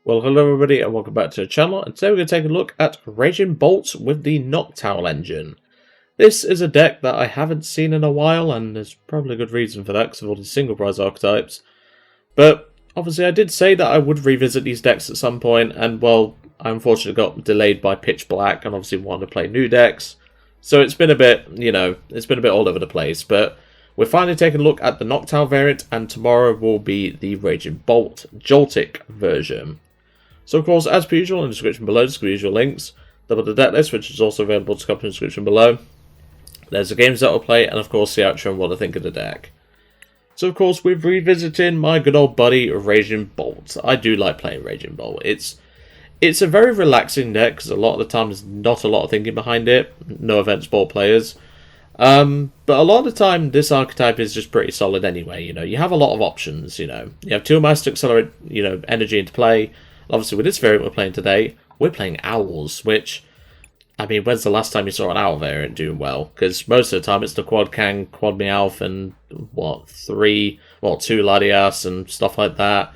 Well, hello everybody and welcome back to the channel, and today we're going to take a look at Raging Bolt with the Noctowl engine. This is a deck that I haven't seen in a while, and there's probably a good reason for that because of all the single prize archetypes. But obviously I did say that I would revisit these decks at some point, and well, I unfortunately got delayed by Pitch Black and obviously wanted to play new decks. So it's been a bit, it's been a bit all over the place, but we're finally taking a look at the Noctowl variant, and tomorrow will be the Raging Bolt Joltik version. So of course, as per usual, in the description below, just the usual links. Double the deck list, which is also available to copy in the description below. There's the games that I'll play, and of course the outro and what I think of the deck. So of course, we're revisiting my good old buddy, Raging Bolt. I do like playing Raging Bolt. It's a very relaxing deck, because a lot of the time there's not a lot of thinking behind it. No offense, Bolt players. But a lot of the time, this archetype is just pretty solid anyway. You have a lot of options, You have Teal to accelerate, energy into play. Obviously, with this variant we're playing today, we're playing Owls, which, I mean, when's the last time you saw an Owl variant doing well? Because most of the time it's the Quad Kang, Quad Meowth, and, two Latias and stuff like that.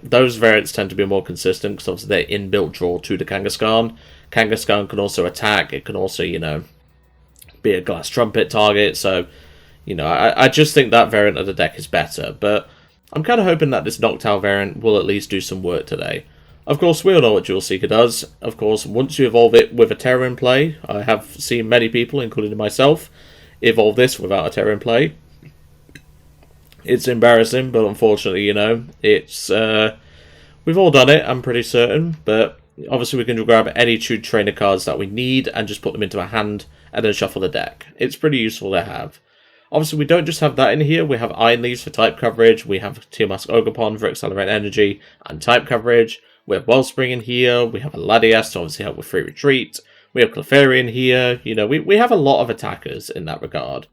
Those variants tend to be more consistent, because obviously they're inbuilt draw to the Kangaskhan. Kangaskhan can also attack, it can also, be a Glass Trumpet target, so, I just think that variant of the deck is better, but I'm kind of hoping that this Noctowl variant will at least do some work today. Of course, we all know what Dual Seeker does. Of course, once you evolve it with a Terror in play, I have seen many people, including myself, evolve this without a Terror in play. It's embarrassing, but unfortunately, it's we've all done it, I'm pretty certain, but obviously we can grab any two trainer cards that we need and just put them into a hand and then shuffle the deck. It's pretty useful to have. Obviously, we don't just have that in here. We have Iron Leaves for type coverage. We have Teal Ogerpon for accelerate energy and type coverage. We have Wellspring in here. We have a Latias to obviously help with free retreat. We have Clefairy in here. We have a lot of attackers in that regard.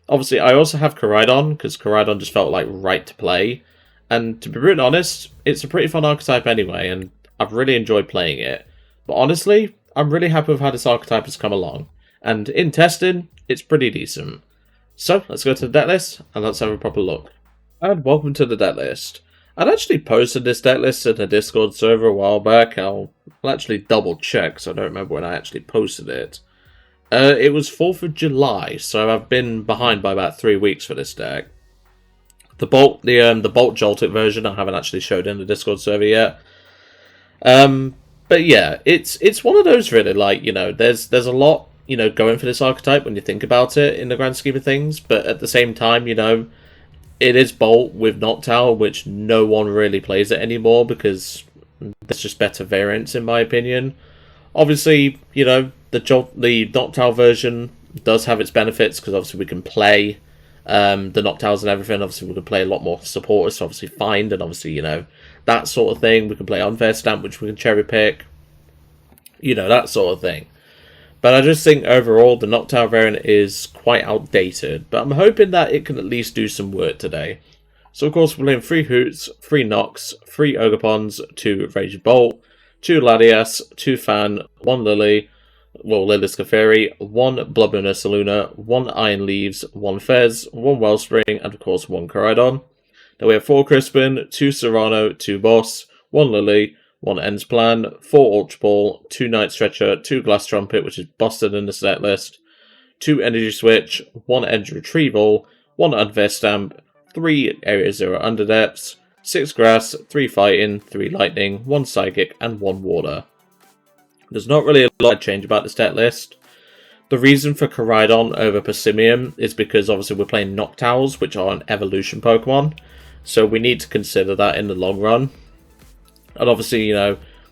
Obviously, I also have Koraidon, because Koraidon just felt like right to play. And to be brutally honest, it's a pretty fun archetype anyway, and I've really enjoyed playing it. But honestly, I'm really happy with how this archetype has come along. And in testing, it's pretty decent. So, let's go to the deck list, and let's have a proper look. And welcome to the deck list. I'd actually posted this deck list in a Discord server a while back. I'll actually double check, so I don't remember when I actually posted it. It was 4th of July, so I've been behind by about 3 weeks for this deck. The Bolt Joltik version I haven't actually showed in the Discord server yet. But yeah, it's one of those really, there's a lot going for this archetype when you think about it in the grand scheme of things, but at the same time, it is Bolt with Noctowl, which no one really plays it anymore because there's just better variants in my opinion. Obviously, the Noctowl version does have its benefits because obviously we can play the Noctowls and everything. Obviously, we can play a lot more supporters to obviously find, and obviously, that sort of thing. We can play Unfair Stamp, which we can cherry pick, that sort of thing. But I just think overall the Noctowl variant is quite outdated, but I'm hoping that it can at least do some work today. So of course we're playing 3 Hoots, 3 Nox, 3 Ogerpons, 2 Raging Bolt, 2 Latias, 2 Fan, 1 Lillie, Lillie's Clefairy, 1 Bloodmoon Ursaluna, 1 Iron Leaves, 1 Fez, 1 Wellspring, and of course 1 Koraidon. Then we have 4 Crispin, 2 Cyrano, 2 Boss, 1 Lillie, 1 Ends Plan, 4 Ultra Ball, 2 Night Stretcher, 2 Glass Trumpet, which is busted in the set list, 2 Energy Switch, 1 Energy Retrieval, 1 Unfair Stamp, 3 Area 0 Underdepths, 6 Grass, 3 Fighting, 3 Lightning, 1 Psychic, and 1 Water. There's not really a lot to change about this deck list. The reason for Koraidon over Persimmon is because obviously we're playing Noctowls, which are an evolution Pokemon, so we need to consider that in the long run. And obviously,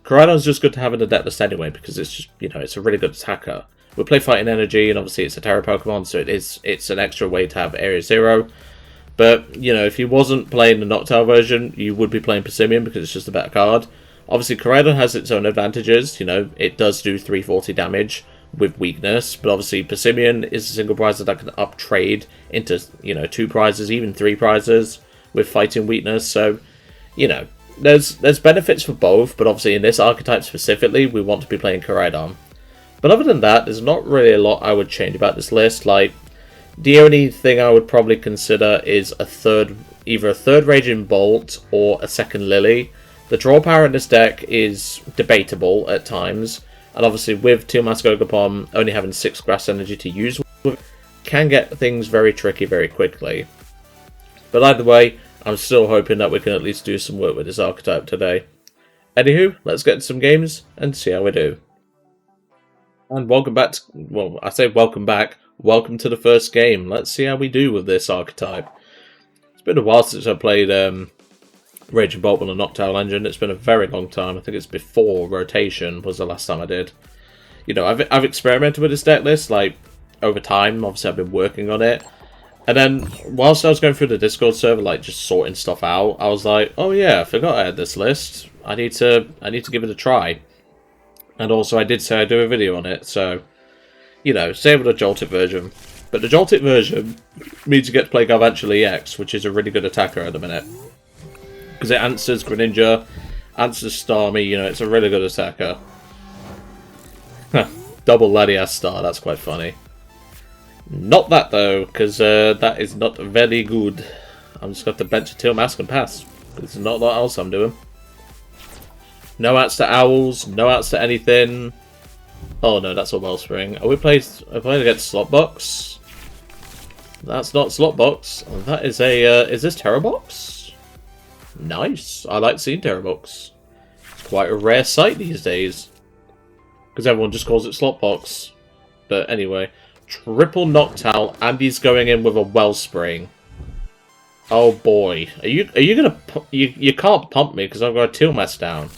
Koraidon's just good to have in the deck list anyway, because it's just, it's a really good attacker. We play Fighting Energy, and obviously it's a Terra Pokemon, so it's an extra way to have Area 0. But, if you wasn't playing the Noctowl version, you would be playing Persimmon, because it's just a better card. Obviously, Koraidon has its own advantages, it does do 340 damage with weakness, but obviously Persimmon is a single prizer that can up trade into, 2 prizes, even 3 prizes with fighting weakness, so, There's benefits for both, but obviously in this archetype specifically, we want to be playing Koraidon. But other than that, there's not really a lot I would change about this list. The only thing I would probably consider is either a third Raging Bolt or a second Lillie. The draw power in this deck is debatable at times, and obviously with Teal Mask Ogerpon only having 6 grass energy to use with, can get things very tricky very quickly. But either way, I'm still hoping that we can at least do some work with this archetype today. Anywho, let's get into some games and see how we do. And welcome back to, well, I say welcome back, welcome to the first game. Let's see how we do with this archetype. It's been a while since I played Raging Bolt on a Noctowl engine. It's been a very long time. I think it's before rotation was the last time I did. You know, I've experimented with this deck list, like, over time. Obviously, I've been working on it. And then, whilst I was going through the Discord server, like, just sorting stuff out, I was like, oh yeah, I forgot I had this list. I need to give it a try. And also, I did say I'd do a video on it, so, you know, same with the Joltik version. But the Joltik version means you get to play Gargantuan EX, which is a really good attacker at the minute. Because it answers Greninja, answers Starmie, you know, it's a really good attacker. Double Latias star, that's quite funny. Not that though, because that is not very good. I'm just going to bench a Teal Mask and pass. There's not a lot else I'm doing. No outs to Owls, no outs to anything. Oh no, that's a Wellspring. Are we playing against Slotbox? That's not Slotbox. That is a, is this Terrabox? Nice. I like seeing Terrabox. It's quite a rare sight these days. Because everyone just calls it Slotbox. But anyway, triple Noctowl, and he's going in with a Wellspring. Oh boy. Are you gonna... You can't pump me because I've got a Teal Mask down.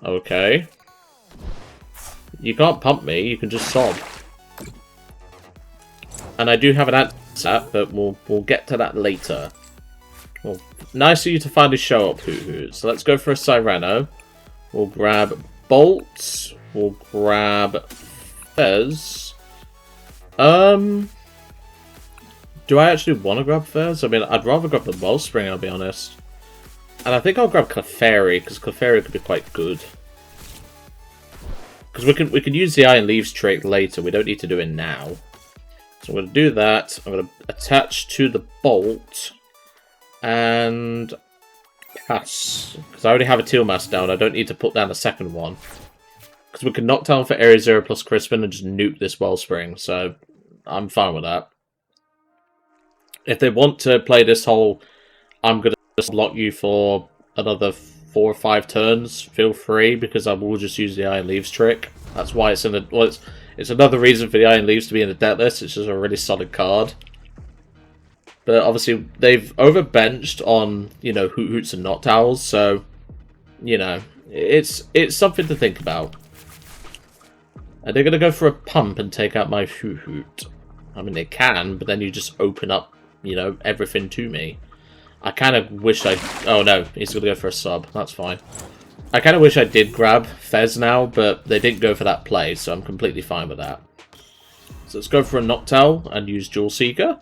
Okay. You can't pump me, you can just sob. And I do have an answer, but we'll get to that later. Well, nice of you to finally show up, Hoothoot. So let's go for a Cyrano. We'll grab Bolt. We'll grab Fez. Do I actually want to grab Fez? I mean, I'd rather grab the Wellspring, I'll be honest. And I think I'll grab Clefairy, because Clefairy could be quite good. Because we can use the Iron Leaves trait later, we don't need to do it now. So I'm going to do that, I'm going to attach to the Bolt, and pass. Because I already have a Teal Mask down, I don't need to put down a second one. Because we can knock down for Area 0 plus Crispin and just nuke this Wellspring, so I'm fine with that. If they want to play this whole, I'm going to just block you for another 4 or 5 turns, feel free, because I will just use the Iron Leaves trick. That's why it's in the... Well, it's another reason for the Iron Leaves to be in the deck list. It's just a really solid card. But obviously, they've overbenched on, you know, Hoothoots and Noctowls, so, you know, it's something to think about. Are they going to go for a pump and take out my Hoothoot? I mean, they can, but then you just open up, you know, everything to me. I kind of wish I... Oh no, he's going to go for a sub. That's fine. I kind of wish I did grab Fez now, but they didn't go for that play, so I'm completely fine with that. So let's go for a Noctowl and use Jewel Seeker.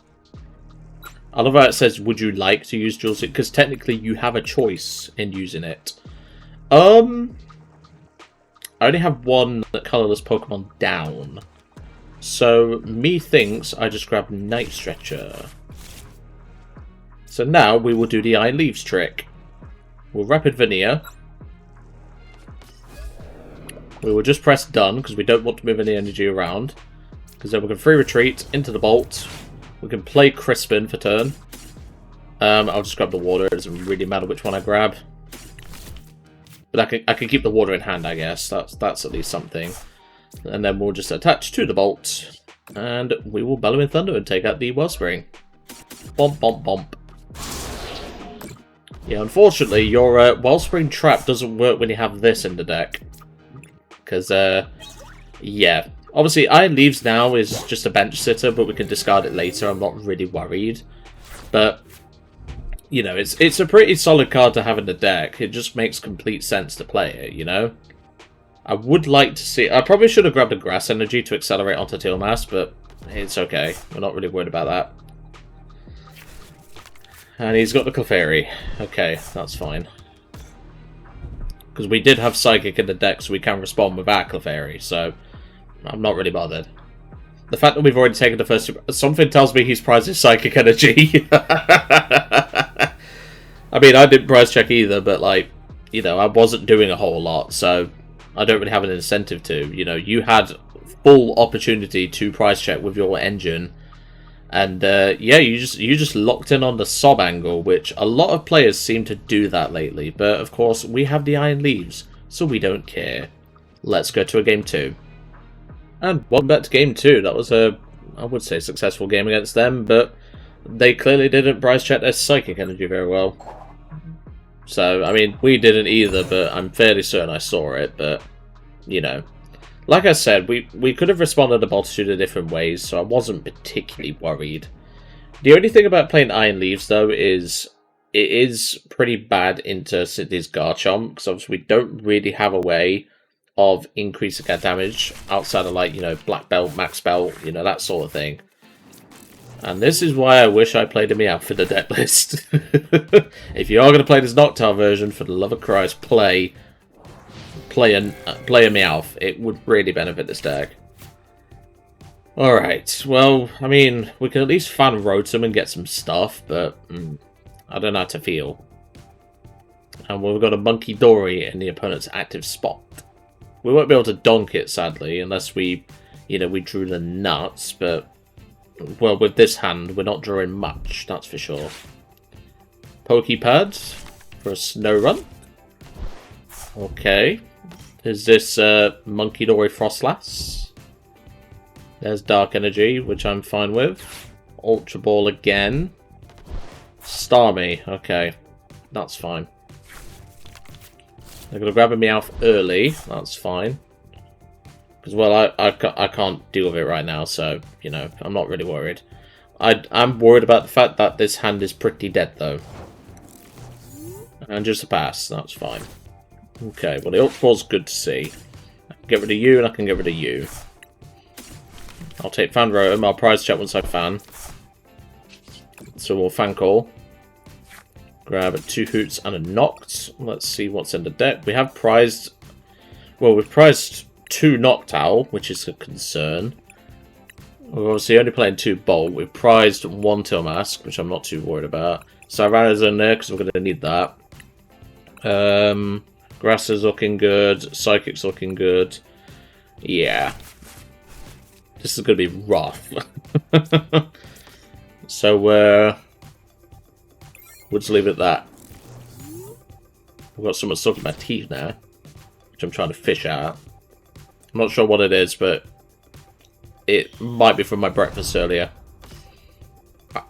I love how it says, would you like to use Jewel Seeker? Because technically you have a choice in using it. I only have one colourless Pokemon down. So, methinks I just grab Night Stretcher. So now we will do the Iron Leaves trick. We'll Rapid Veneer. We will just press done because we don't want to move any energy around. Because then we can free retreat into the Bolt. We can play Crispin for turn. I'll just grab the water. It doesn't really matter which one I grab. But I can keep the water in hand, I guess. That's at least something. And then we'll just attach to the Bolt. And we will Bellow in Thunder and take out the Wellspring. Bomp, bomp, bomp. Yeah, unfortunately, your Wellspring trap doesn't work when you have this in the deck. Because, yeah. Obviously, Iron Leaves now is just a bench sitter, but we can discard it later. I'm not really worried. But, you know, it's a pretty solid card to have in the deck. It just makes complete sense to play it, you know? I would like to see... I probably should have grabbed a Grass Energy to accelerate onto Teal Mask, but it's okay. We're not really worried about that. And he's got the Clefairy. Okay, that's fine. Because we did have Psychic in the deck, so we can respond with our Clefairy, so I'm not really bothered. The fact that we've already taken the first... Something tells me he's prized his Psychic Energy. I mean, I didn't price check either, but, like, you know, I wasn't doing a whole lot, so I don't really have an incentive to. You know, you had full opportunity to price check with your engine, and yeah, you just locked in on the sob angle, which a lot of players seem to do that lately. But of course, we have the Iron Leaves, so we don't care. Let's go to a game 2. And welcome back to game 2. That was a, I would say, successful game against them, but they clearly didn't price check their psychic energy very well. So, I mean, we didn't either, but I'm fairly certain I saw it, but, you know. Like I said, we could have responded a multitude of different ways, so I wasn't particularly worried. The only thing about playing Iron Leaves, though, is it is pretty bad into Sydney's Garchomp, because obviously we don't really have a way of increasing our damage outside of, like, you know, Black Belt, Max Belt, you know, that sort of thing. And this is why I wish I played a Meowth for the deck list. If you are going to play this Noctowl version, for the love of Christ, play a Meowth. It would really benefit this deck. Alright, well, I mean, we can at least Fan Rotom and get some stuff, but I don't know how to feel. And we've got a Monkey Dory in the opponent's active spot. We won't be able to donk it, sadly, unless we, you know, we drew the nuts, but well, with this hand, we're not drawing much, that's for sure. Pokepad for a Snow Run. Okay. Is this Monkey Dory Frostlass? There's Dark Energy, which I'm fine with. Ultra Ball again. Starmie, okay. That's fine. They're going to grab a Meowth early, that's fine. Because, well, I can't deal with it right now, so, you know, I'm not really worried. I'm worried about the fact that this hand is pretty dead, though. And just a pass, that's fine. Okay, well, the Ultra Ball's good to see. I can get rid of you, and I can get rid of you. I'll take Fan Rotom, I'll prize check once I fan. So we'll Fan Call. Grab a 2 Hoots and a Noct. Let's see what's in the deck. We have prized... Well, we've prized 2 Noctowl, which is a concern. We're obviously only playing 2 Bolt. We've prized 1 Teal Mask, which I'm not too worried about. Cyrano's in there, because we're going to need that. Grass is looking good. Psychic's looking good. Yeah. This is going to be rough. So, we'll just leave it at that. I've got someone stuck in my teeth now, which I'm trying to fish out. I'm not sure what it is, but it might be from my breakfast earlier.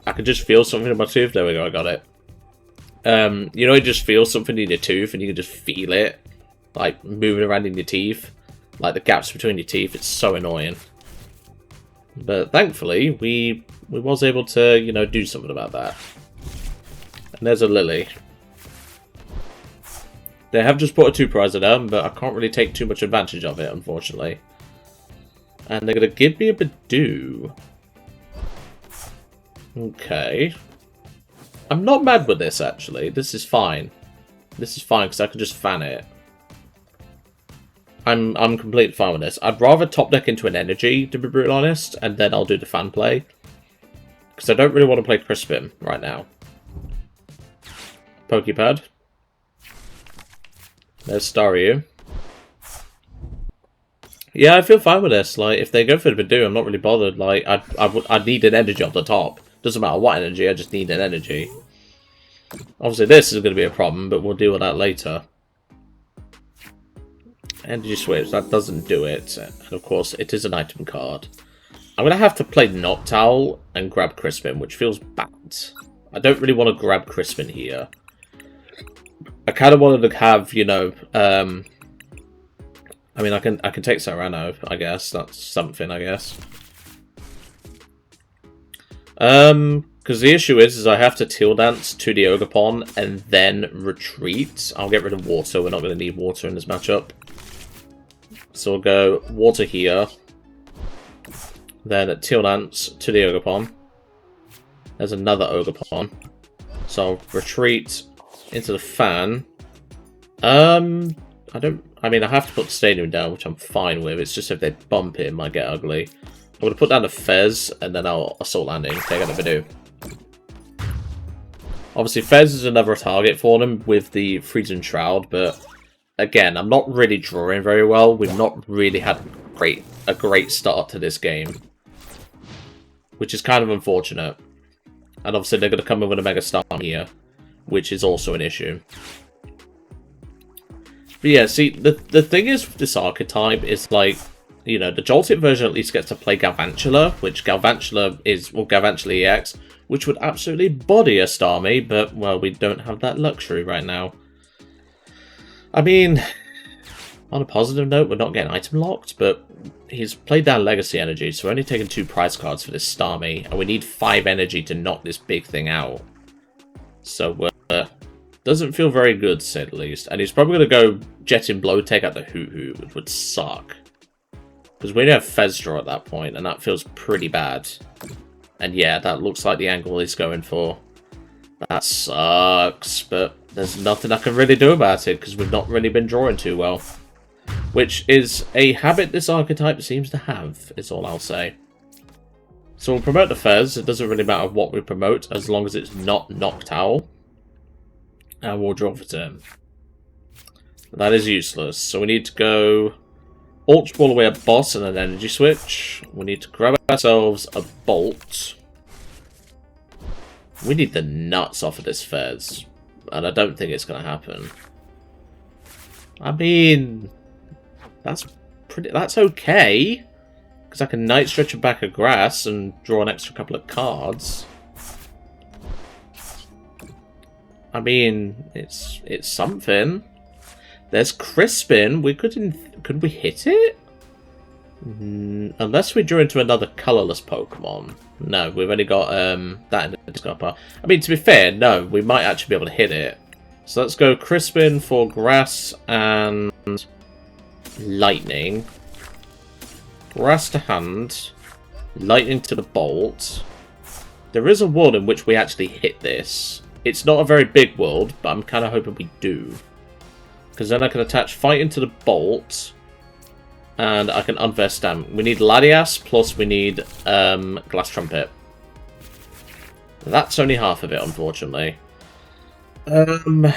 I could just feel something in my tooth. There we go, I got it. You know, you just feel something in your tooth and you can just feel it, like, moving around in your teeth. Like, the gaps between your teeth, it's so annoying. But thankfully, we was able to, you know, do something about that. And there's a Lillie. They have just put a 2 prizer down, but I can't really take too much advantage of it, unfortunately. And they're going to give me a Badoo. Okay. I'm not mad with this, actually. This is fine. This is fine, because I can just fan it. I'm completely fine with this. I'd rather top deck into an Energy, to be brutally honest, and then I'll do the fan play. Because I don't really want to play Crispin right now. Pokepad. There's Staryu. Yeah, I feel fine with this. Like, if they go for the Badoo, I'm not really bothered. Like, I'd need an Energy off the top. Doesn't matter what energy, I just need an Energy. Obviously, this is going to be a problem, but we'll deal with that later. Energy Switch, that doesn't do it. And of course, it is an item card. I'm going to have to play Noctowl and grab Crispin, which feels bad. I don't really want to grab Crispin here. I kind of wanted to have, you know, I mean, I can take Cyrano, I guess. That's something, I guess. Because the issue is I have to Teal Dance to the Ogerpon and then retreat. I'll get rid of water. We're not going to need water in this matchup. So we'll go water here. Then at Teal Dance to the Ogerpon. There's another Ogerpon. So I'll retreat into the fan. I mean, I have to put the stadium down, which I'm fine with. It's just if they bump it, it might get ugly. I'm going to put down the Fez, and then I'll Assault Landing. Take out the Badoo. Obviously, Fez is another target for them with the Freezing Shroud, but again, I'm not really drawing very well. We've not really had a great start to this game, which is kind of unfortunate. And obviously, they're going to come in with a Mega Star here, which is also an issue. But yeah, see, the thing is with this archetype is like, you know, the Joltik version at least gets to play Galvantula, which Galvantula is, well, Galvantula EX, which would absolutely body a Starmie, but, well, we don't have that luxury right now. I mean, on a positive note, we're not getting item locked, but he's played down Legacy Energy, so we're only taking 2 prize cards for this Starmie, and we need 5 energy to knock this big thing out. So, doesn't feel very good, to say the least. And he's probably going to go Jetting Blow, take out the Hoothoot, which would suck. Because we only have Fez draw at that point, and that feels pretty bad. And yeah, that looks like the angle he's going for. That sucks, but there's nothing I can really do about it, because we've not really been drawing too well. Which is a habit this archetype seems to have, is all I'll say. So we'll promote the Fez. It doesn't really matter what we promote, as long as it's not Noctowl. And we'll draw for turn. That is useless, so we need to go Ultra Ball away a boss and an Energy Switch. We need to grab ourselves a Bolt. We need the nuts off of this Fez, and I don't think it's going to happen. I mean, that's okay, because I can Night Stretcher back a Grass and draw an extra couple of cards. I mean, it's something. There's Crispin. Could we hit it? Unless we drew into another colorless Pokemon. No, we've only got that in the discard pile. I mean, to be fair, no, we might actually be able to hit it. So let's go Crispin for Grass and Lightning. Grass to hand. Lightning to the Bolt. There is a world in which we actually hit this. It's not a very big world, but I'm kind of hoping we do. Because then I can attach Fighting to the Bolt. And I can unvest Stamp. We need Latias, plus we need Glass Trumpet. That's only half of it, unfortunately. Oh,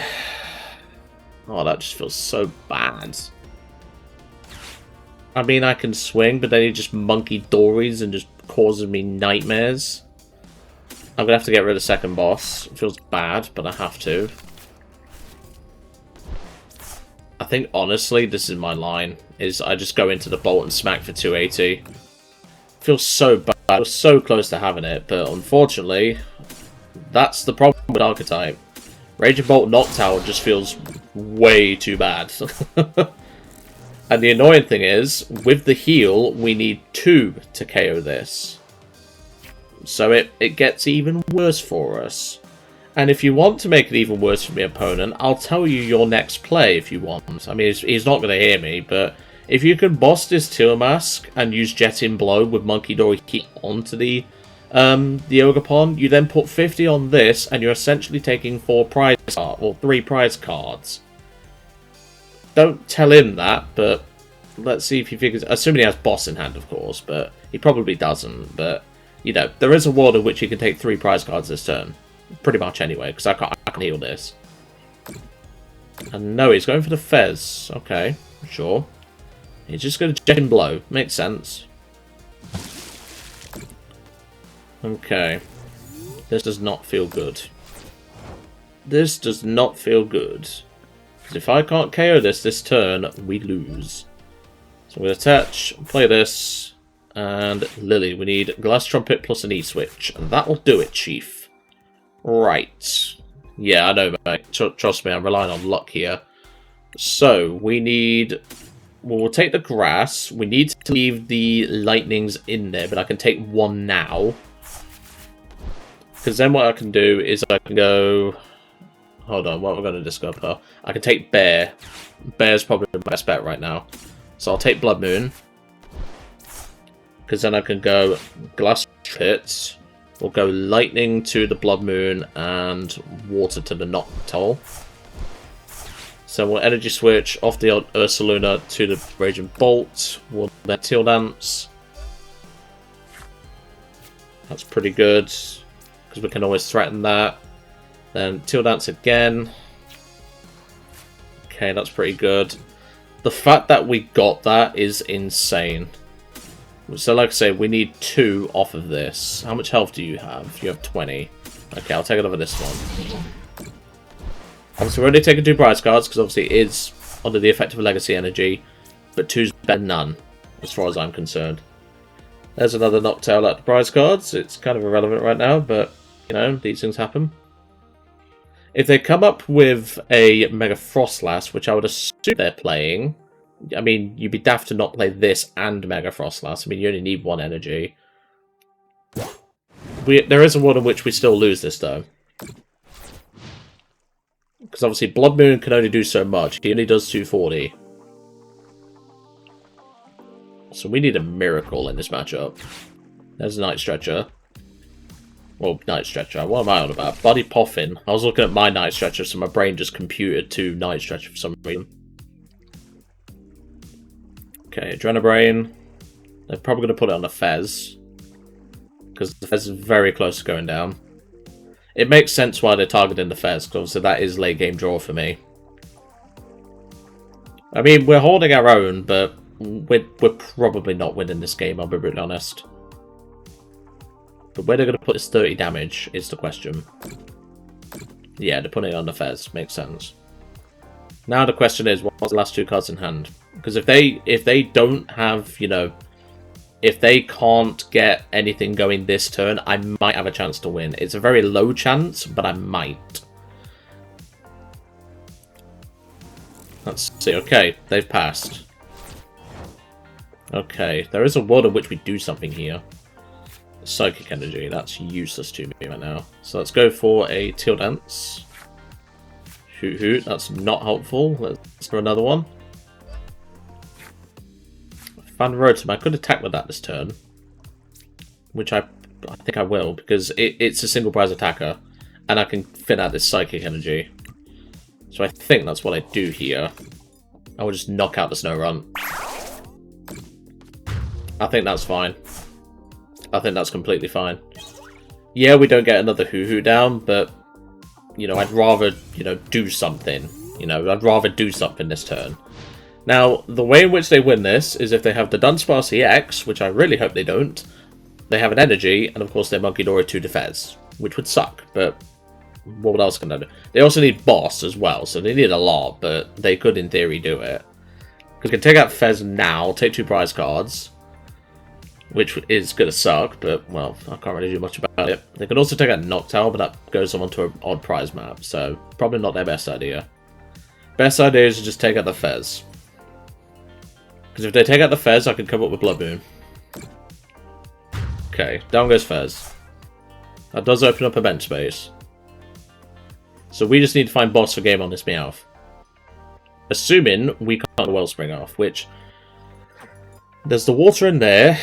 that just feels so bad. I mean, I can swing, but then he just monkey dories and just causes me nightmares. I'm going to have to get rid of second boss. It feels bad, but I have to. I think, honestly, this is my line. Is I just go into the Bolt and smack for 280. Feels so bad. I was so close to having it, but unfortunately, that's the problem with Archetype. Raging Bolt Noctowl just feels way too bad. And the annoying thing is, with the heal, we need 2 to KO this. So it gets even worse for us. And if you want to make it even worse for the opponent, I'll tell you your next play if you want. I mean, he's not going to hear me, but if you can boss this Teal Mask and use Jetting Blow with Monkey Dory Heat onto the Ogerpon, you then put 50 on this, and you're essentially taking 4 prize cards, or 3 prize cards. Don't tell him that, but let's see if he figures... Assuming he has boss in hand, of course, but he probably doesn't, but... You know, there is a world in which you can take 3 prize cards this turn. Pretty much anyway, because I can heal this. And no, he's going for the Fez. Okay, sure. He's just going to Jetting Blow. Makes sense. Okay. This does not feel good. This does not feel good. Because if I can't KO this turn, we lose. So I'm going to attach, play this... And Lillie, we need Glass Trumpet plus an E-Switch. And that'll do it, Chief. Right. Yeah, I know, mate. Trust me, I'm relying on luck here. So, we need... Well, we'll take the Grass. We need to leave the Lightnings in there, but I can take 1 now. Because then what I can do is I can go... Hold on, what am I going to discover? I can take Bear. Bear's probably the best bet right now. So I'll take Bloodmoon. Because then I can go Glass Trumpet. We'll go Lightning to the Bloodmoon and Water to the Noctowl. So we'll Energy Switch off the Ursaluna to the Raging Bolt. We'll then Teal Dance. That's pretty good. Because we can always threaten that. Then Teal Dance again. Okay, that's pretty good. The fact that we got that is insane. So like I say, we need 2 off of this. How much health do you have? You have 20. Okay, I'll take it over this one. Obviously, we're only taking 2 prize cards, because obviously it is under the effect of Legacy Energy. But 2's better than none, as far as I'm concerned. There's another Noctowl at the prize cards. It's kind of irrelevant right now, but, you know, these things happen. If they come up with a Mega Frostlass, which I would assume they're playing... I mean, you'd be daft to not play this and Mega Frostlass. I mean, you only need 1 energy. There is a world in which we still lose this, though. Because obviously Bloodmoon can only do so much. He only does 240. So we need a miracle in this matchup. There's a Night Stretcher. Well, Night Stretcher. What am I on about? Buddy Poffin. I was looking at my Night Stretcher, so my brain just computed to Night Stretcher for some reason. Okay, Adrenabrain. They're probably going to put it on the Fez. Because the Fez is very close to going down. It makes sense why they're targeting the Fez, because obviously that is late game draw for me. I mean, we're holding our own, but we're probably not winning this game, I'll be brutally honest. But where they're going to put this 30 damage is the question. Yeah, they're putting it on the Fez. Makes sense. Now the question is, what's the last 2 cards in hand? Because if they don't have, you know, if they can't get anything going this turn, I might have a chance to win. It's a very low chance, but I might. Let's see. Okay, they've passed. Okay, there is a world in which we do something here. Psychic Energy, that's useless to me right now. So let's go for a Teal Dance. Hoothoot, that's not helpful. Let's do another one. Fan Rotom, I could attack with that this turn. Which I think I will, because it's a single prize attacker. And I can fit out this Psychic Energy. So I think that's what I do here. I will just knock out the Snow Run. I think that's fine. I think that's completely fine. Yeah, we don't get another Hoothoot down, but, you know, I'd rather, you know, do something. You know, I'd rather do something this turn. Now, the way in which they win this is if they have the Dunsparce EX, which I really hope they don't. They have an Energy, and of course they Munkidora 2 Defense, which would suck, but what else can they do? They also need Boss as well, so they need a lot, but they could in theory do it. Because they can take out Fez now, take 2 prize cards, which is going to suck, but, well, I can't really do much about it. They could also take out Noctowl, but that goes on to an odd prize map, so probably not their best idea. Best idea is to just take out the Fez. Because if they take out the Fez, I can come up with Bloodmoon. Okay, down goes Fez. That does open up a bench space. So we just need to find Boss for game on this Meowth. Assuming we can't Wellspring off, which... There's the water in there.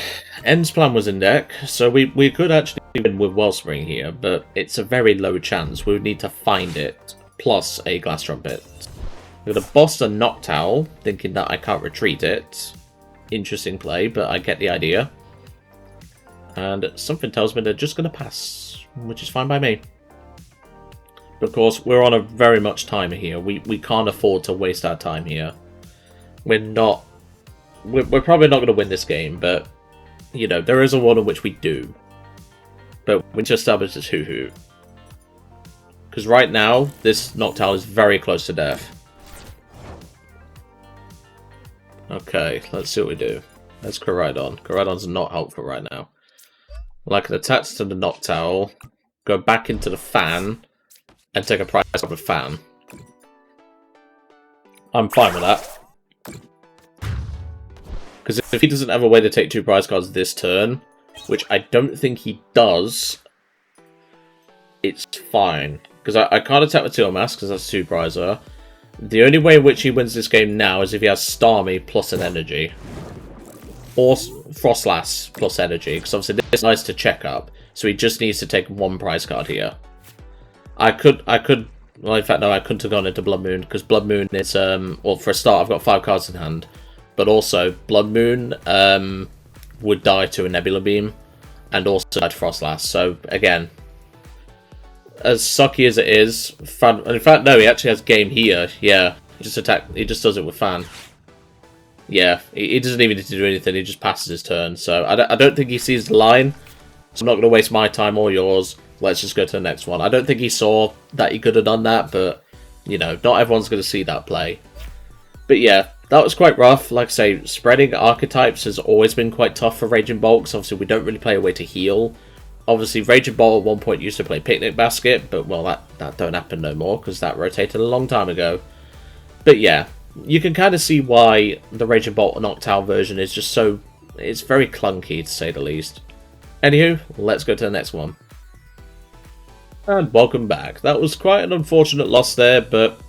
End's plan was in deck, so we could actually win with Wellspring here, but it's a very low chance. We would need to find it, plus a Glass Trumpet. We're going to boss the Noctowl, thinking that I can't retreat it. Interesting play, but I get the idea. And something tells me they're just going to pass, which is fine by me. But of course, we're on a very much timer here. We can't afford to waste our time here. We're probably not going to win this game, but, you know, there is a world in which we do. But we just established this Hoothoot. Because right now, this Noctowl is very close to death. Okay, let's see what we do. There's Koraidon. Koraidon's not helpful right now. Like an attack to the Noctowl, go back into the Fan, and take a prize of a Fan. I'm fine with that. Because if he doesn't have a way to take 2 prize cards this turn, which I don't think he does, it's fine. Because I can't attack with Teal Mask, because that's 2 prizer. The only way in which he wins this game now is if he has Starmie plus an Energy. Or Frostlass plus Energy, because obviously this is nice to check up. So he just needs to take 1 prize card here. I could, well in fact no, I couldn't have gone into Bloodmoon, because Bloodmoon is, well for a start I've got 5 cards in hand. But also, Bloodmoon would die to a Nebula Beam, and also die to Frostlass. So, again, as sucky as it is, Fan... In fact, no, he actually has game here. Yeah, he just does it with Fan. Yeah, he doesn't even need to do anything, he just passes his turn. So I don't think he sees the line, so I'm not going to waste my time or yours. Let's just go to the next one. I don't think he saw that he could have done that, but, you know, not everyone's going to see that play. But yeah, that was quite rough. Like I say, spreading archetypes has always been quite tough for Raging Bolt, because obviously we don't really play a way to heal. Obviously, Raging Bolt at one point used to play Picnic Basket, but, well, that don't happen no more, because that rotated a long time ago. But yeah, you can kind of see why the Raging Bolt Noctowl version is just so... It's very clunky, to say the least. Anywho, let's go to the next one. And welcome back. That was quite an unfortunate loss there, but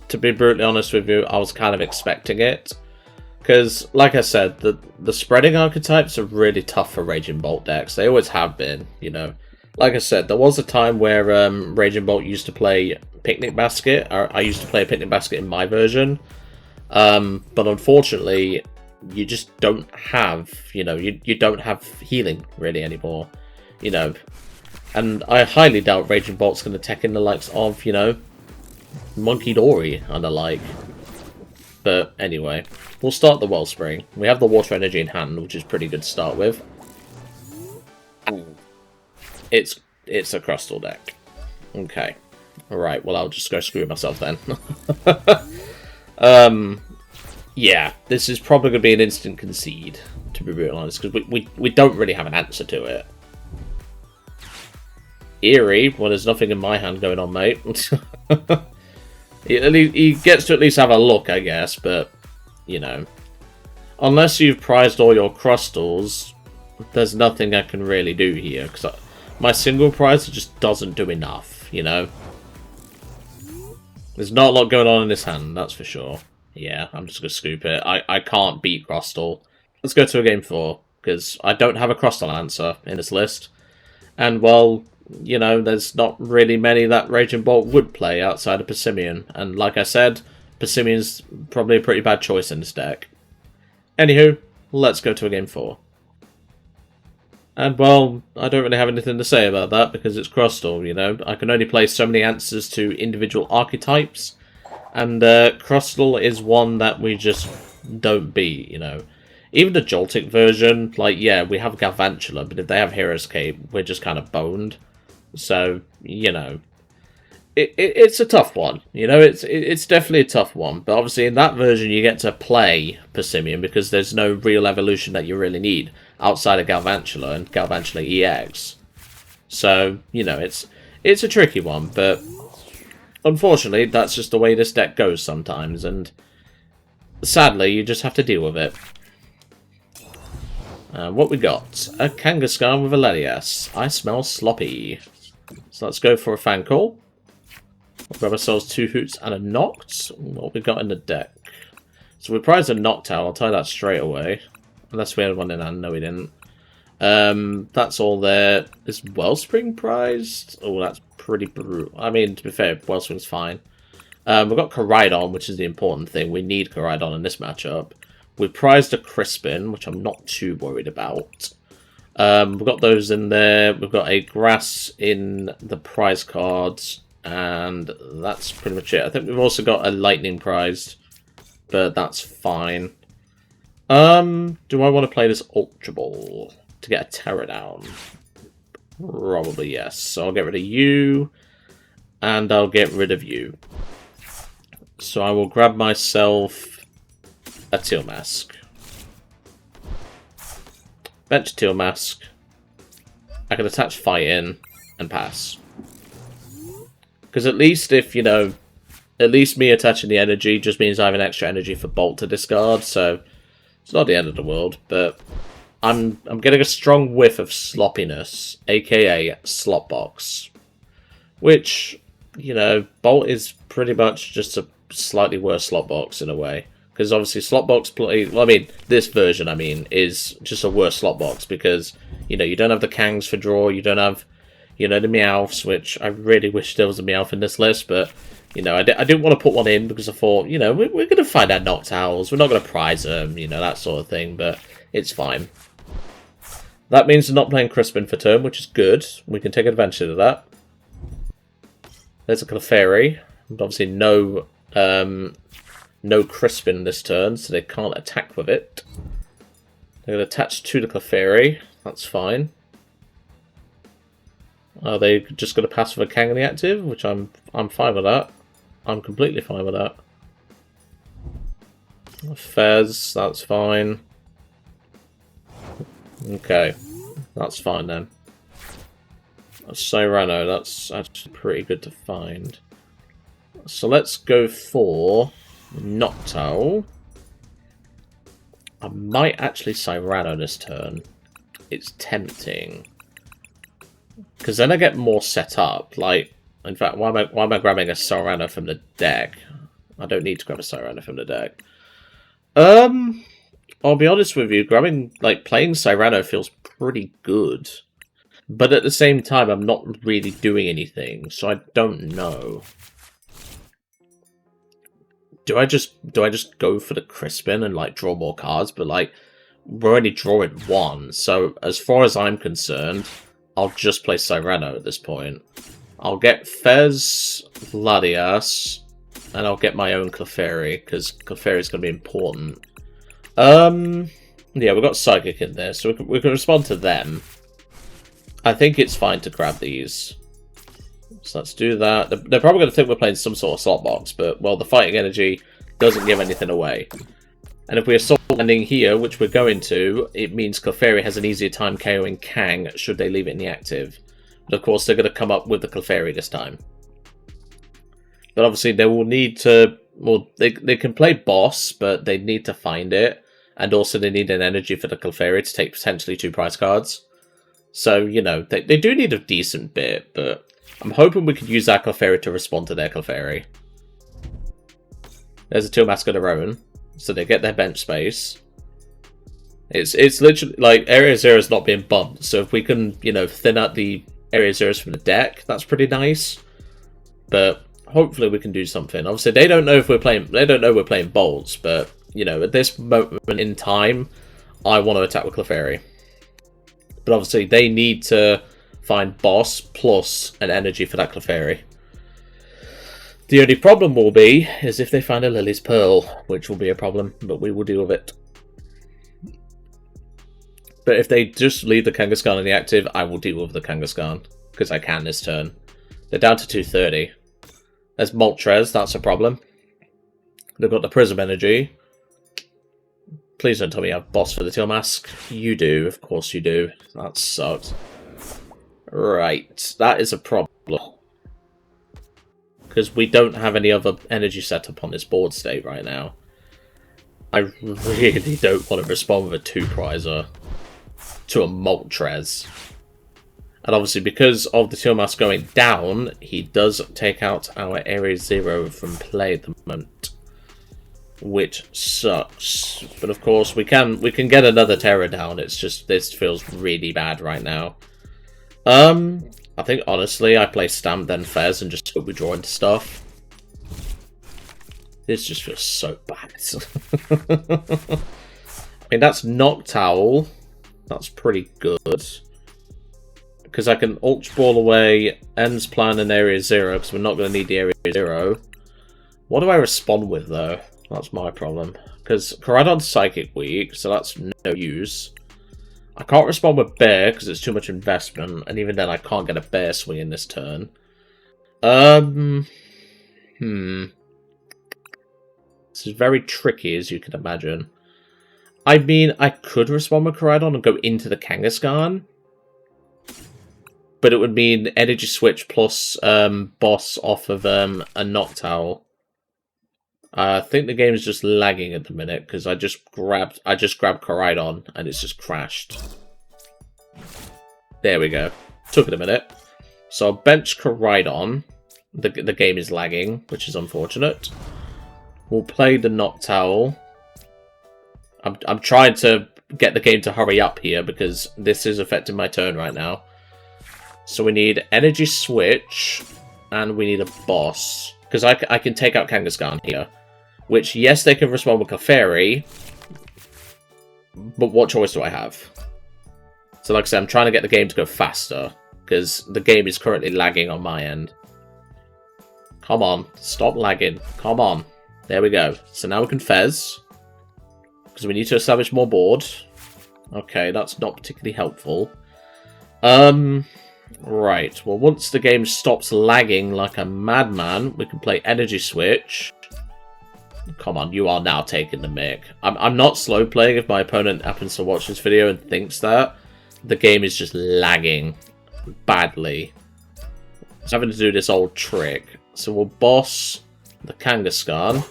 to be brutally honest with you, I was kind of expecting it. Because, like I said, the spreading archetypes are really tough for Raging Bolt decks. They always have been, you know. Like I said, there was a time where Raging Bolt used to play Picnic Basket. I used to play a Picnic Basket in my version. But unfortunately, you just don't have, you know, you don't have healing, really, anymore. You know, and I highly doubt Raging Bolt's going to tech in the likes of, you know, Monkey Dory and the like. But anyway, we'll start the Wellspring. We have the Water Energy in hand, which is pretty good to start with. It's a Crustal deck. Okay. Alright, well I'll just go screw myself then. Yeah, this is probably going to be an instant concede, to be real honest, because we don't really have an answer to it. Eerie, well there's nothing in my hand going on, mate. He gets to at least have a look, I guess, but, you know. Unless you've prized all your Crustals, there's nothing I can really do here, because my single prize just doesn't do enough, you know. There's not a lot going on in this hand, that's for sure. Yeah, I'm just going to scoop it. I can't beat Crustal. Let's go to a game 4, because I don't have a Crustal answer in this list. And, well, you know, there's not really many that Raging Bolt would play outside of Persimmon. And like I said, Persimmon's probably a pretty bad choice in this deck. Anywho, let's go to a game 4. And, well, I don't really have anything to say about that, because it's Crustal, you know. I can only play so many answers to individual archetypes. And Crustal is one that we just don't beat, you know. Even the Joltik version, like, yeah, we have Galvantula, but if they have Hero's Cape, we're just kind of boned. So, you know, it's a tough one. You know, it's definitely a tough one. But obviously in that version you get to play Persimmon because there's no real evolution that you really need outside of Galvantula and Galvantula EX. So, you know, it's a tricky one, but unfortunately that's just the way this deck goes sometimes, and sadly you just have to deal with it. What we got? A Kangaskhan with a Latias. I smell sloppy. So let's go for a fan call. We'll grab ourselves 2 Hoots and a Noct. What we got in the deck? So we prized a Noctowl, I'll tell you that straight away. Unless we had one in hand. No, we didn't. That's all there. Is Wellspring prized? Oh, that's pretty brutal. I mean, to be fair, Wellspring's fine. We've got Koraidon, which is the important thing. We need Koraidon in this matchup. We've prized a Crispin, which I'm not too worried about. We've got those in there. We've got a Grass in the prize cards. And that's pretty much it. I think we've also got a Lightning prized. But that's fine. Do I want to play this Ultra Ball to get a Terra down? Probably yes. So I'll get rid of you. And I'll get rid of you. So I will grab myself a Teal Mask. Bench Teal Mask. I can attach Fight in and pass. Because at least if, you know, at least me attaching the energy just means I have an extra energy for Bolt to discard, so it's not the end of the world, but I'm getting a strong whiff of sloppiness, aka Slopbox. Which, you know, Bolt is pretty much just a slightly worse Slotbox in a way. Because obviously Slotbox play, well, I mean, this version, I mean, is just a worse Slotbox because, you know, you don't have the Kangs for draw, you don't have, you know, the Meowths, which I really wish there was a Meowth in this list, but, you know, I didn't want to put one in because I thought, you know, we're going to find out Noctowls, we're not going to prize them, you know, that sort of thing, but it's fine. That means we're not playing Crispin for turn, which is good. We can take advantage of that. There's a Clefairy. And obviously no no Crispin this turn, so they can't attack with it. They're going to attach to the Clefairy. That's fine. Are they just going to pass with a Kang in the active? Which I'm fine with that. I'm completely fine with that. Fez, that's fine. Okay, that's fine then. Cyrano, that's actually pretty good to find. So let's go for Noctowl. I might actually Cyrano this turn. It's tempting. Because then I get more set up. Like, in fact, why am I grabbing a Cyrano from the deck? I don't need to grab a Cyrano from the deck. I'll be honest with you, playing Cyrano feels pretty good. But at the same time, I'm not really doing anything, so I don't know. Do I just go for the Crispin and like draw more cards? But like, we're only drawing one, so as far as I'm concerned, I'll just play Cyrano at this point. I'll get Fez, Latias, and I'll get my own Clefairy, because Clefairy is going to be important. Yeah, we've got Psychic in there, so we can respond to them. I think it's fine to grab these. So let's do that. They're probably going to think we're playing some sort of slot box, but, well, the Fighting Energy doesn't give anything away. And if we assault landing here, which we're going to, it means Clefairy has an easier time KOing Kang should they leave it in the active. But of course, they're going to come up with the Clefairy this time. But obviously, they will need to... Well, they can play boss, but they need to find it. And also, they need an energy for the Clefairy to take potentially 2 prize cards. So, you know, they do need a decent bit, but I'm hoping we could use that Clefairy to respond to their Clefairy. There's a Teal Mask of their own, so they get their bench space. It's literally, like, Area 0 is not being bumped, so if we can, you know, thin out the Area 0s from the deck, that's pretty nice. But hopefully we can do something. Obviously, they don't know we're playing bolts, but, you know, at this moment in time, I want to attack with Clefairy. But obviously, they need to find boss plus an energy for that Clefairy. The only problem will be is if they find a Lillie's Pearl, which will be a problem, but we will deal with it. But if they just leave the Kangaskhan in the active, I will deal with the Kangaskhan, because I can this turn. They're down to 230. There's Moltres, that's a problem. They've got the Prism Energy. Please don't tell me you have boss for the Teal Mask. You do, of course you do. That sucks. Right, that is a problem. Because we don't have any other energy setup on this board state right now. I really don't want to respond with a 2-prizer to a Moltres. And obviously, because of the Teal Mask going down, he does take out our Area 0 from play at the moment. Which sucks. But of course, we can get another Terror down. It's just, this feels really bad right now. I think, honestly, I play Stamp, then Fez, and just hope we draw into stuff. This just feels so bad. I mean, that's Noctowl. That's pretty good. Because I can Ultra Ball away End's Plan and Area 0, because we're not going to need the Area 0. What do I respond with, though? That's my problem. Because Koraidon's Psychic weak, so that's no use. I can't respond with Bear, because it's too much investment, and even then I can't get a Bear swing in this turn. This is very tricky, as you can imagine. I mean, I could respond with Koraidon and go into the Kangaskhan. But it would mean Energy Switch plus boss off of a Noctowl. I think the game is just lagging at the minute because I just grabbed Koraidon and it's just crashed. There we go. Took it a minute. So I'll bench Koraidon. The game is lagging, which is unfortunate. We'll play the Noctowl. I'm trying to get the game to hurry up here because this is affecting my turn right now. So we need Energy Switch and we need a boss. Because I can take out Kangaskhan here. Which, yes, they can respond with Clefairy. But what choice do I have? So like I said, I'm trying to get the game to go faster. Because the game is currently lagging on my end. Come on. Stop lagging. Come on. There we go. So now we can Fez. Because we need to establish more board. Okay, that's not particularly helpful. Right. Well, once the game stops lagging like a madman, we can play Energy Switch. Come on, you are now taking the mic. I'm not slow playing if my opponent happens to watch this video and thinks that. The game is just lagging badly. It's having to do this old trick. So we'll boss the Kangaskhan.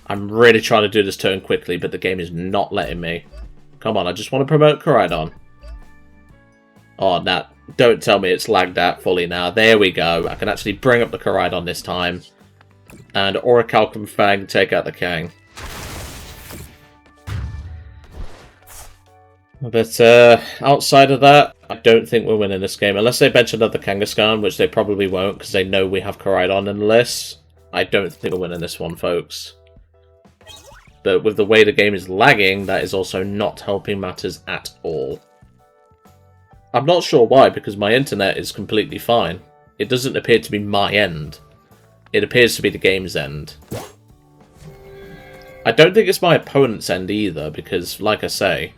I'm really trying to do this turn quickly, but the game is not letting me. Come on, I just want to promote Koraidon. Oh, nah, don't tell me it's lagged out fully now. There we go. I can actually bring up the Koraidon this time. And Orichalcum Fang take out the Kang. But outside of that, I don't think we're winning this game. Unless they bench another Kangaskhan, which they probably won't because they know we have Koraidon in the list. I don't think we're winning this one, folks. But with the way the game is lagging, that is also not helping matters at all. I'm not sure why, because my internet is completely fine. It doesn't appear to be my end. It appears to be the game's end. I don't think it's my opponent's end either, because, like I say,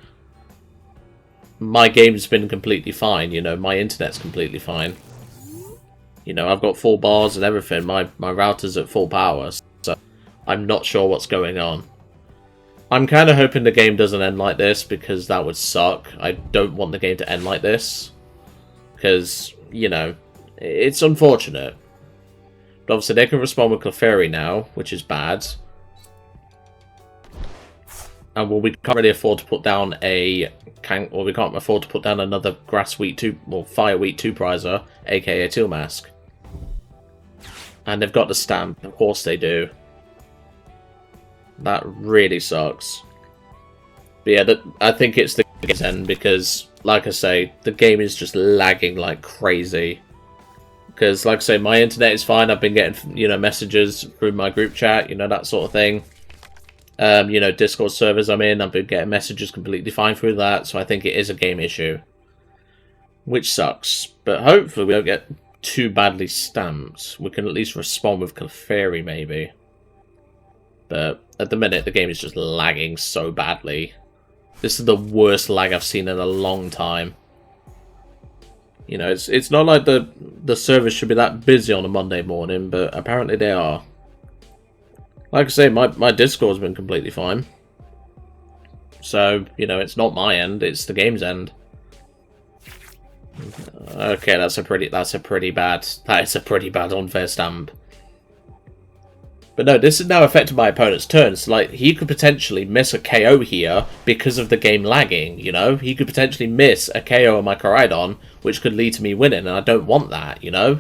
my game's been completely fine, you know, my internet's completely fine. You know, I've got full bars and everything, my router's at full power, so I'm not sure what's going on. I'm kind of hoping the game doesn't end like this, because that would suck. I don't want the game to end like this, because, you know, it's unfortunate. But obviously they can respond with Clefairy now, which is bad. And well, we can't really afford to put down we can't afford to put down another Grass Wheat 2, well, Fire Wheat 2-prizer, aka Teal Mask. And they've got the stamp, of course they do. That really sucks. But yeah, I think it's the game's end because, like I say, the game is just lagging like crazy. Because, like I say, my internet is fine. I've been getting, you know, messages through my group chat, you know, that sort of thing. You know, Discord servers I'm in, I've been getting messages completely fine through that. So I think it is a game issue. Which sucks. But hopefully we don't get too badly stamped. We can at least respond with Clefairy, maybe. But at the minute, the game is just lagging so badly. This is the worst lag I've seen in a long time. You know, it's not like the servers should be that busy on a Monday morning, but apparently they are. Like I say, my Discord's been completely fine. So, you know, it's not my end, it's the game's end. Okay, that is a pretty bad unfair stamp. But no, this is now affecting my opponent's turns. So, like, he could potentially miss a KO here because of the game lagging, you know? He could potentially miss a KO on my Koraidon, which could lead to me winning, and I don't want that, you know?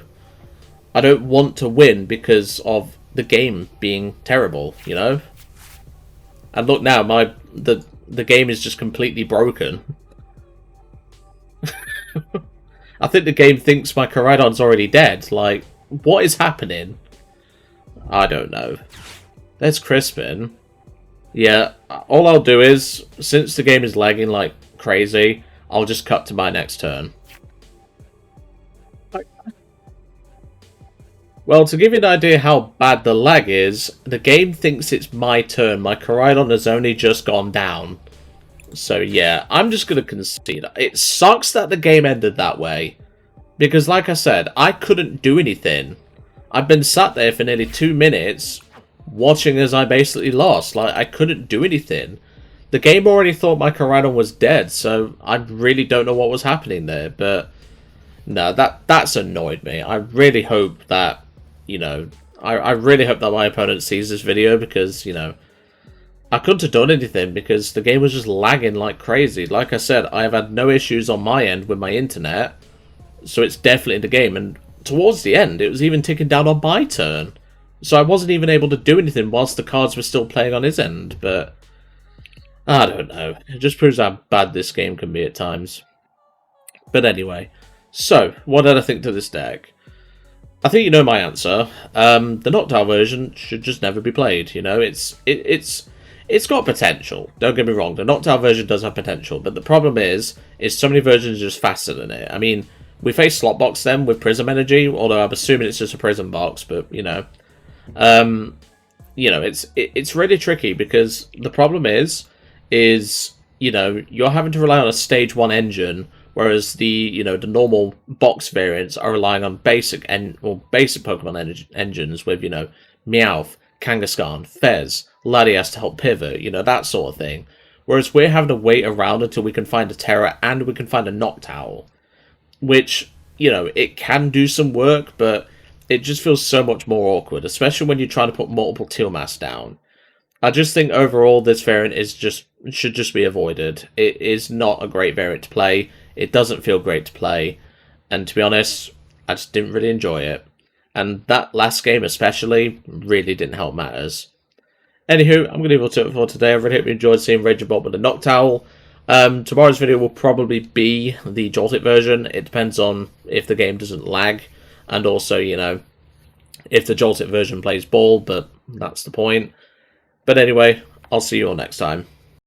I don't want to win because of the game being terrible, you know? And look now, the game is just completely broken. I think the game thinks my Koraidon's already dead. Like, what is happening? I don't know. There's Crispin. Yeah, all I'll do is, since the game is lagging like crazy, I'll just cut to my next turn. Well, to give you an idea how bad the lag is, the game thinks it's my turn. My Koraidon has only just gone down. So yeah, I'm just going to concede. It sucks that the game ended that way. Because like I said, I couldn't do anything. I've been sat there for nearly 2 minutes, watching as I basically lost. Like, I couldn't do anything. The game already thought my Koraidon was dead, so I really don't know what was happening there. But, no, that's annoyed me. I really hope that, you know, I really hope that my opponent sees this video, because, you know, I couldn't have done anything, because the game was just lagging like crazy. Like I said, I have had no issues on my end with my internet, so it's definitely the game, and towards the end, it was even ticking down on my turn. So I wasn't even able to do anything whilst the cards were still playing on his end. But I don't know. It just proves how bad this game can be at times. But anyway. So, what did I think to this deck? I think you know my answer. The Noctowl version should just never be played. You know, it's got potential. Don't get me wrong. The Noctowl version does have potential. But the problem is so many versions are just faster than it. I mean, We face Slot Box then with Prism Energy, although I'm assuming it's just a Prism Box, but, it's really tricky because the problem is, you're having to rely on a Stage 1 engine, whereas the normal box variants are relying on basic Pokemon engines with, Meowth, Kangaskhan, Fez, Latias to help pivot, that sort of thing. Whereas we're having to wait around until we can find a Terra and we can find a Noctowl, which, it can do some work, but it just feels so much more awkward, especially when you're trying to put multiple Teal Mass down. I just think overall this variant should just be avoided. It is not a great variant to play. It doesn't feel great to play. And to be honest, I just didn't really enjoy it. And that last game especially really didn't help matters. Anywho, I'm going to leave it for today. I really hope you enjoyed seeing Raging Bolt with the Noctowl. Tomorrow's video will probably be the Joltik version. It depends on if the game doesn't lag. And also, if the Joltik version plays ball, but that's the point. But anyway, I'll see you all next time.